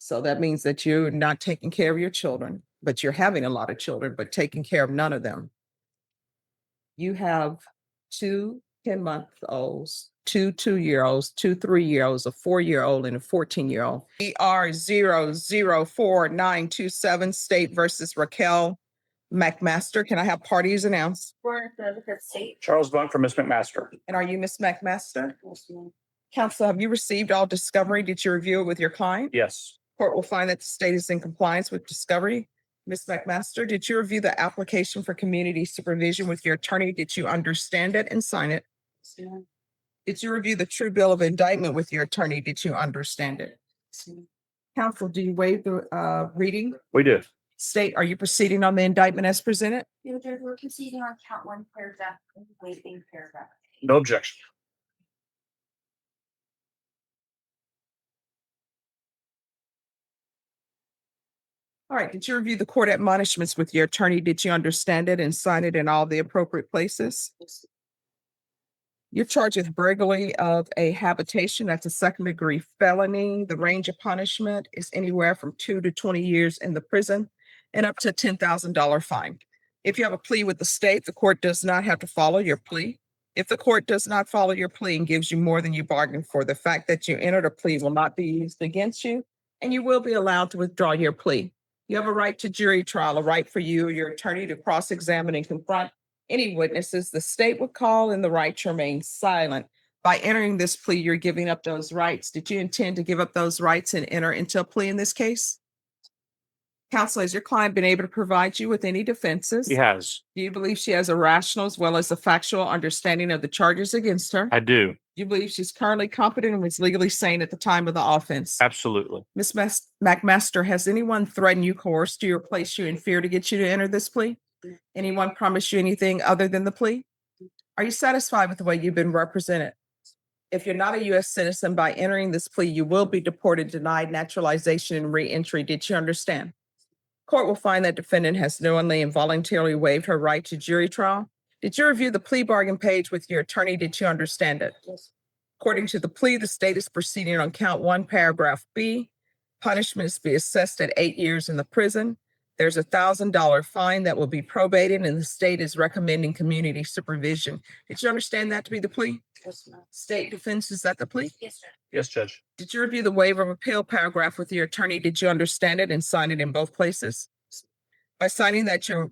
So that means that you're not taking care of your children, but you're having a lot of children, but taking care of none of them. You have two 10-month-olds, two 2-year-olds, two 3-year-olds, a 4-year-old, and a 14-year-old. ER 004927 State versus Raquel McMaster. Can I have parties announced? For the state. Charles Bunk for Miss McMaster. And are you Miss McMaster? Yes, ma'am. Counsel, have you received all discovery? Did you review it with your client? Yes. Court will find that the state is in compliance with discovery. Ms. McMaster, did you review the application for community supervision with your attorney? Did you understand it and sign it? Yes, ma'am. Did you review the true bill of indictment with your attorney? Did you understand it? Yes, ma'am. Counsel, do you waive the reading? We do. State, are you proceeding on the indictment as presented? No, Judge, we're proceeding on count one paragraph, and waiving paragraph. No objection. All right, did you review the court admonishments with your attorney? Did you understand it and sign it in all the appropriate places? Yes. You're charged with burglary of a habitation. That's a second-degree felony. The range of punishment is anywhere from 2 to 20 years in the prison and up to a $10,000 fine. If you have a plea with the state, the court does not have to follow your plea. If the court does not follow your plea and gives you more than you bargained for, the fact that you entered a plea will not be used against you, and you will be allowed to withdraw your plea. You have a right to jury trial, a right for you or your attorney to cross-examine and confront any witnesses the state would call, and the right to remain silent. By entering this plea, you're giving up those rights. Did you intend to give up those rights and enter into a plea in this case? Counsel, has your client been able to provide you with any defenses? He has. Do you believe she has a rational as well as a factual understanding of the charges against her? I do. You believe she's currently competent and was legally sane at the time of the offense? Absolutely. Ms. McMaster, has anyone threatened you, coerced you, or placed you in fear to get you to enter this plea? Anyone promised you anything other than the plea? Are you satisfied with the way you've been represented? If you're not a U.S. citizen, by entering this plea, you will be deported, denied naturalization, and re-entry. Did you understand? Court will find that defendant has knowingly and voluntarily waived her right to jury trial. Did you review the plea bargain page with your attorney? Did you understand it? Yes. According to the plea, the state is proceeding on count one, paragraph B. Punishment is to be assessed at 8 years in the prison. There's a $1,000 fine that will be probated, and the state is recommending community supervision. Did you understand that to be the plea? Yes, ma'am. State defense, is that the plea? Yes, sir. Yes, Judge. Did you review the waiver of appeal paragraph with your attorney? Did you understand it and sign it in both places? By signing that you're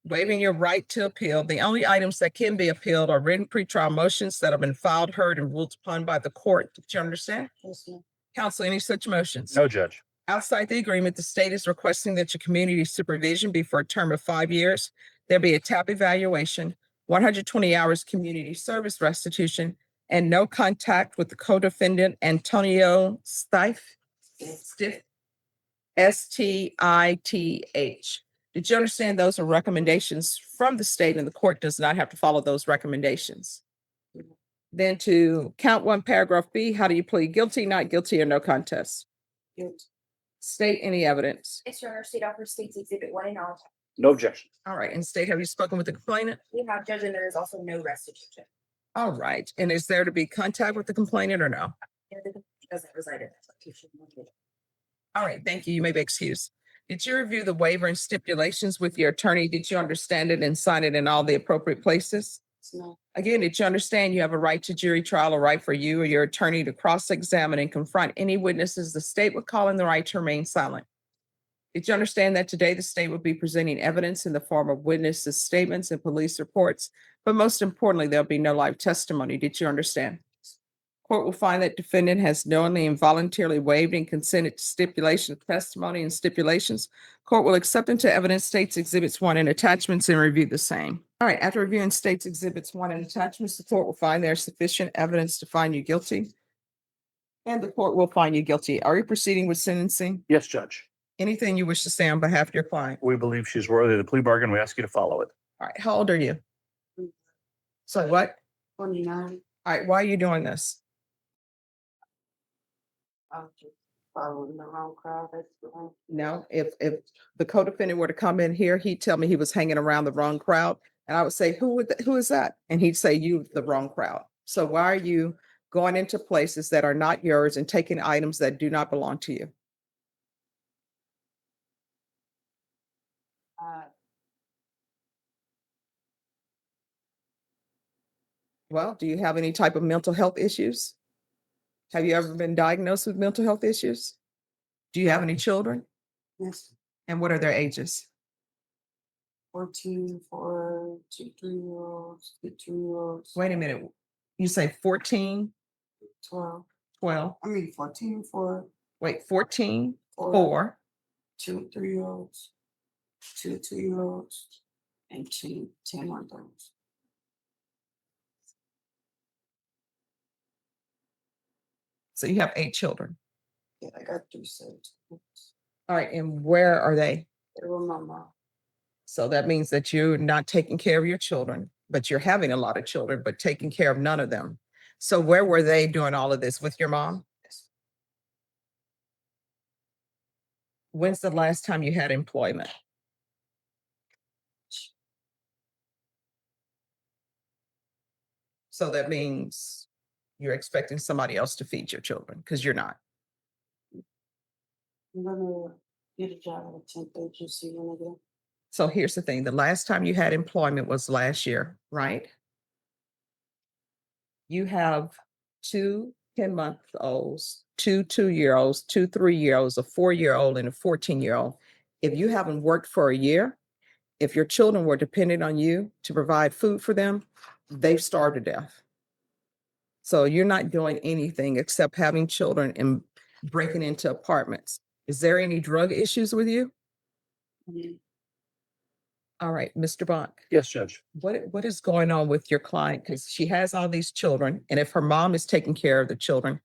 waiving your right to appeal, the only items that can be appealed are written pretrial motions that have been filed, heard, and ruled upon by the court. Did you understand? Yes, ma'am. Counsel, any such motions? No, Judge. Outside the agreement, the state is requesting that your community supervision be for a term of 5 years. There be a TAP evaluation, 120 hours community service restitution, and no contact with the co-defendant Antonio Stiff, Stith. Did you understand those are recommendations from the state, and the court does not have to follow those recommendations? Then to count one, paragraph B, how do you plead? Guilty, not guilty, or no contest? Guilty. State, any evidence? Yes, sir. Our state offers states exhibit 1 and all. No objection. All right, and state, have you spoken with the complainant? We have, Judge, and there is also no restitution. All right, and is there to be contact with the complainant or no? And the doesn't reside in that location. All right, thank you. You may be excused. Did you review the waiver and stipulations with your attorney? Did you understand it and sign it in all the appropriate places? No. Again, did you understand you have a right to jury trial, a right for you or your attorney to cross-examine and confront any witnesses the state would call, in the right to remain silent? Did you understand that today the state would be presenting evidence in the form of witnesses' statements and police reports, but most importantly, there'll be no live testimony? Did you understand? Court will find that defendant has knowingly and voluntarily waived and consented to stipulation of testimony and stipulations. Court will accept into evidence states exhibits 1 and attachments and review the same. All right, after reviewing states exhibits 1 and attachments, the court will find there's sufficient evidence to find you guilty, and the court will find you guilty. Are you proceeding with sentencing? Yes, Judge. Anything you wish to say on behalf of your client? We believe she's worthy of the plea bargain. We ask you to follow it. All right, how old are you? So what? 29. All right, why are you doing this? I'm just following the wrong crowd. That's wrong. No, if the co-defendant were to come in here, he'd tell me he was hanging around the wrong crowd. And I would say, who is that? And he'd say, you, the wrong crowd. So why are you going into places that are not yours and taking items that do not belong to you? Well, do you have any type of mental health issues? Have you ever been diagnosed with mental health issues? Do you have any children? Yes, And what are their ages? 14 for 2 3-year-olds, 2 2-year-olds. Wait a minute. You say 14, 12. 12, 14 for wait, 14, Four. 4, 2 3-year-olds, 2 2-year-olds, and 2 10-month-olds. so you have 8 children. Yeah, I got 3 sets. All right, and where are they? They were my mom. So that means that you're not taking care of your children, but you're having a lot of children, but taking care of none of them. So where were they doing all of this with your mom? When's the last time you had employment? So that means you're expecting somebody else to feed your children because you're not. I'm gonna get a job at a temp agency when I get. So here's the thing, the last time you had employment was last year, right? You have 2 10-month-olds, 2 2-year-olds, 2 3-year-olds, a 4-year-old, and a 14-year-old. If you haven't worked for a year, if your children were dependent on you to provide food for them, they've starved to death. So you're not doing anything except having children and breaking into apartments. Is there any drug issues with you? All right, Mr. Bach, Yes, Judge. what is going on with your client? Because she has all these children, and if her mom is taking care of the children,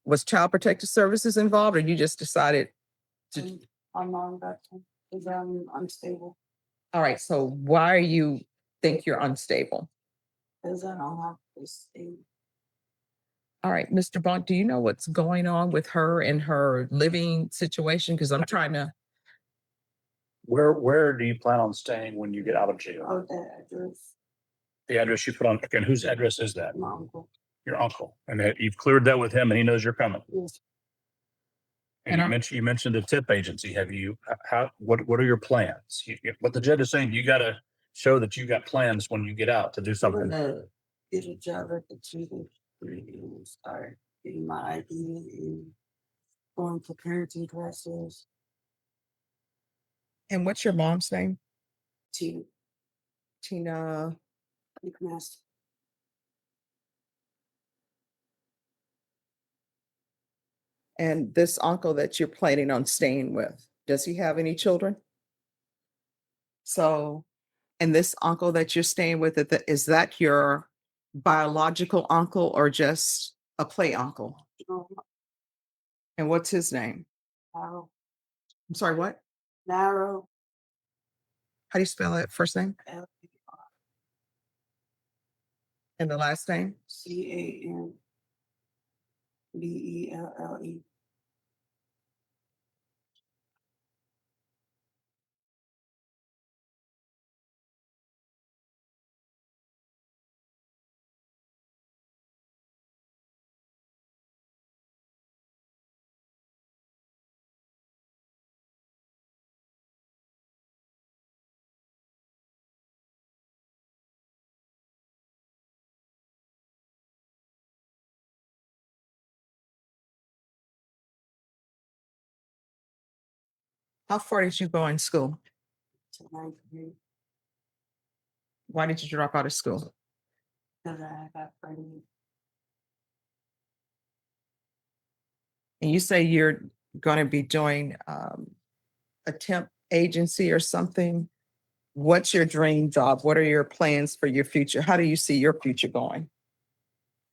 was Child Protective Services involved, or you just decided to? My mom got to because I'm unstable All right, so why you think you're unstable? because I don't have this thing. All right, Mr. Bont, do you know what's going on with her and her living situation? Because I'm trying to, Where do you plan on staying when you get out of jail? Oh, that address, The address you put on, again, whose address is that? my uncle. Your uncle. And that you've cleared that with him and he knows you're coming. Yes, And And you I'm- mentioned the tip agency. Have you, what are your plans? What the judge is saying, you gotta show that you got plans when you get out to do I'm something. gonna get a job at the TV and start getting my ID and going to parenting classes. and what's your mom's name? To Tina. master. And this uncle that you're planning on staying with, does he have any children? So, and this uncle that you're staying with, is that your biological uncle or just a play uncle? No, And what's his name? narrow, I'm sorry, what? narrow. How do you spell that first name L and the last name? CANBELLE. How far did you go in school? To 9th grade Why did you drop out of school? because I got pregnant. And you say you're going to be doing a temp agency or something. What's your dream job? What are your plans for your future? How do you see your future going?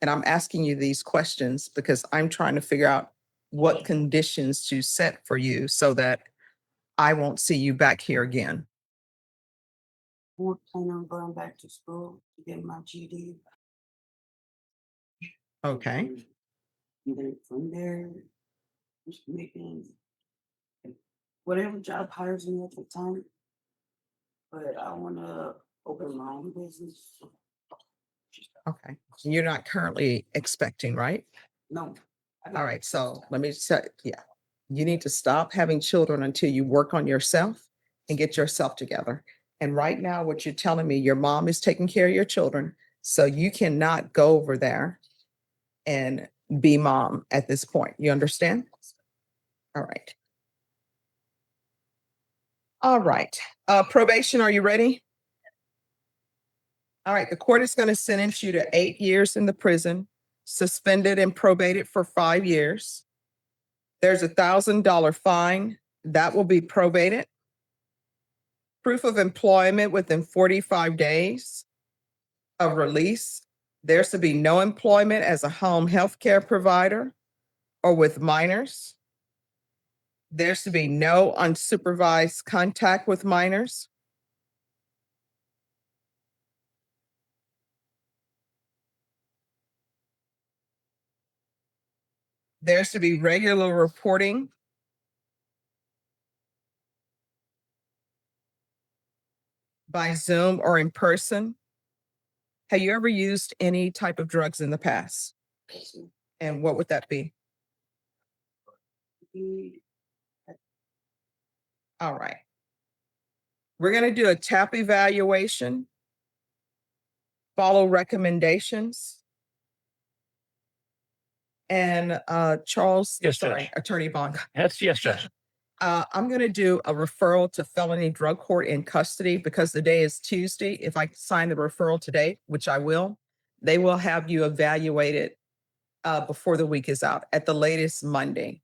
And I'm asking you these questions because I'm trying to figure out what conditions to set for you so that I won't see you back here again. We're planning on going back to school to get my GD. Okay. And then from there, just making whatever job hires me at the time. But I want to open my own business. Okay. You're not currently expecting, right? No. All right. So let me say, yeah, you need to stop having children until you work on yourself and get yourself together. And right now, what you're telling me, your mom is taking care of your children. So you cannot go over there and be mom at this point. You understand? All right. All right. Probation, are you ready? All right. The court is going to sentence you to 8 years in the prison, suspended and probated for 5 years. There's $1,000 fine that will be probated. Proof of employment within 45 days of release. There's to be no employment as a home health care provider or with minors. There's to be no unsupervised contact with minors. There's to be regular reporting. By Zoom or in person. Have you ever used any type of drugs in the past? And what would that be? All right. We're going to do a TAP evaluation, follow recommendations. And Charles, Yes, sorry, Judge. Attorney Bond. Yes, Judge. I'm going to do a referral to felony drug court in custody because the day is Tuesday. If I sign the referral today, which I will, they will have you evaluated before the week is out, at the latest Monday.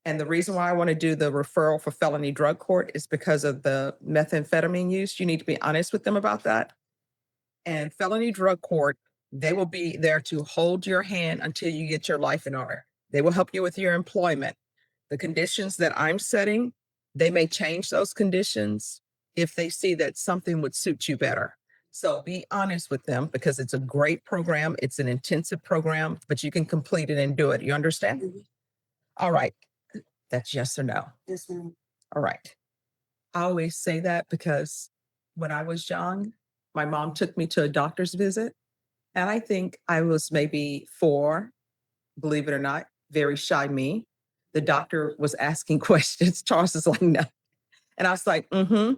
And the reason why I want to do the referral for felony drug court is because of the methamphetamine use. You need to be honest with them about that. And felony drug court, they will be there to hold your hand until you get your life in order. They will help you with your employment. The conditions that I'm setting, they may change those conditions if they see that something would suit you better. So be honest with them because it's a great program. It's an intensive program, but you can complete it and do it. You understand? Mhm. All right. That's yes or no. Yes, ma'am. All right. I always say that because when I was young, my mom took me to a doctor's visit. And I think I was maybe 4, believe it or not, very shy me. The doctor was asking questions. Charles is like, no. And I was like, mm-hmm.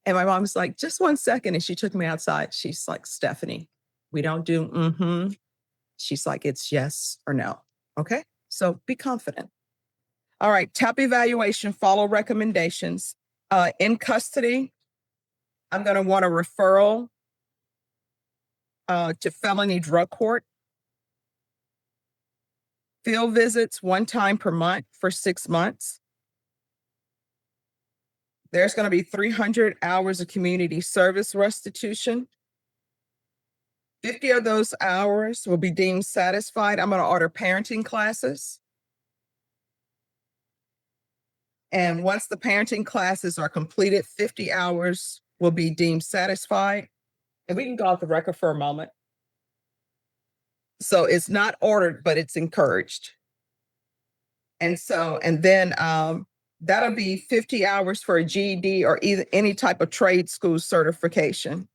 And my mom was like, just 1 second. And she took me outside. She's like, Stephanie, we don't do mm-hmm. She's like, it's yes or no. Okay. So be confident. All right. TAP evaluation, follow recommendations. In custody, I'm going to want a referral to felony drug court. Field visits 1 time per month for 6 months. There's going to be 300 hours of community service restitution. 50 of those hours will be deemed satisfied. I'm going to order parenting classes. And once the parenting classes are completed, 50 hours will be deemed satisfied. And we can go off the record for a moment. So it's not ordered, but it's encouraged. And then that'll be 50 hours for a GED or either any type of trade school certification.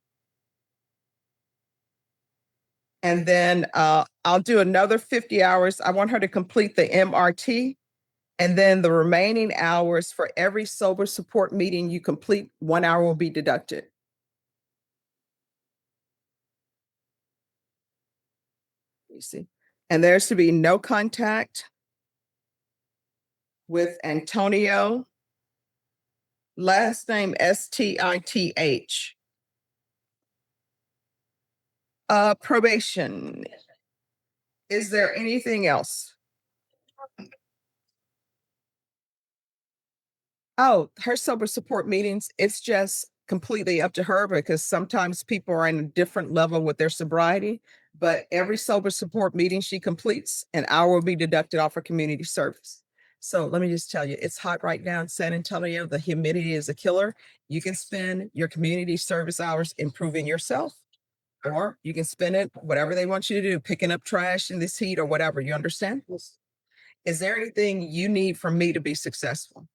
And then I'll do another 50 hours. I want her to complete the MRT. And then the remaining hours for every sober support meeting you complete, 1 hour will be deducted. You see, and there's to be no contact with Antonio, last name Stith. Probation. Is there anything else? Oh, her sober support meetings, it's just completely up to her because sometimes people are in a different level with their sobriety. But every sober support meeting she completes, an hour will be deducted off her community service. So let me just tell you, it's hot right now in San Antonio. The humidity is a killer. You can spend your community service hours improving yourself, or you can spend it whatever they want you to do, picking up trash in this heat or whatever. You understand? Is there anything you need from me to be successful?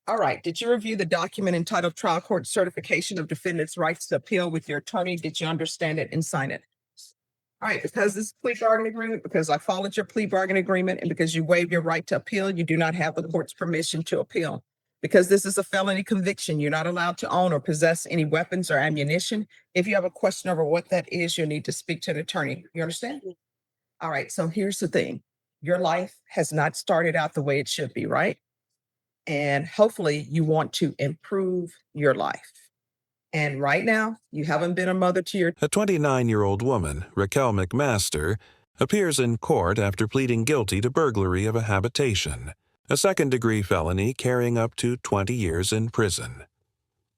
All right. Did you review the document entitled Trial Court Certification of Defendant's Rights to Appeal with your attorney? Did you understand it and sign it? All right. Because this plea bargain agreement, because I followed your plea bargain agreement, and because you waived your right to appeal, you do not have the court's permission to appeal. Because this is a felony conviction, you're not allowed to own or possess any weapons or ammunition. If you have a question over what that is, you'll need to speak to an attorney. You understand? All right, so here's the thing. Your life has not started out the way it should be, right? And hopefully you want to improve your life. And right now, you haven't been a mother to your A 29-year-old woman, Raquel McMaster, appears in court after pleading guilty to burglary of a habitation, a second-degree felony carrying up to 20 years in prison.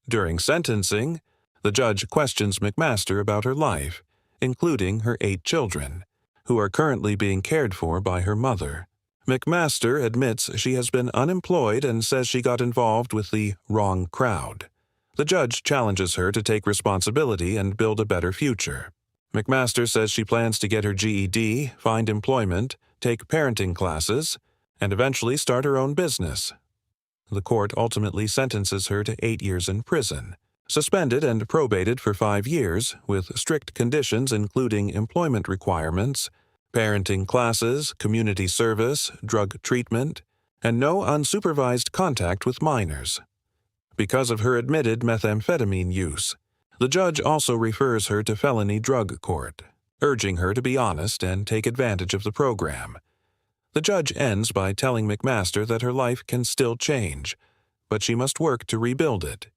During sentencing, the judge questions McMaster about her life, including her 8 children, who are currently being cared for by her mother. McMaster admits she has been unemployed and says she got involved with the wrong crowd. The judge challenges her to take responsibility and build a better future. McMaster says she plans to get her GED, find employment, take parenting classes, and eventually start her own business. The court ultimately sentences her to 8 years in prison, suspended and probated for 5 years, with strict conditions including employment requirements, parenting classes, community service, drug treatment, and no unsupervised contact with minors. Because of her admitted methamphetamine use, the judge also refers her to felony drug court, urging her to be honest and take advantage of the program. The judge ends by telling McMaster that her life can still change, but she must work to rebuild it,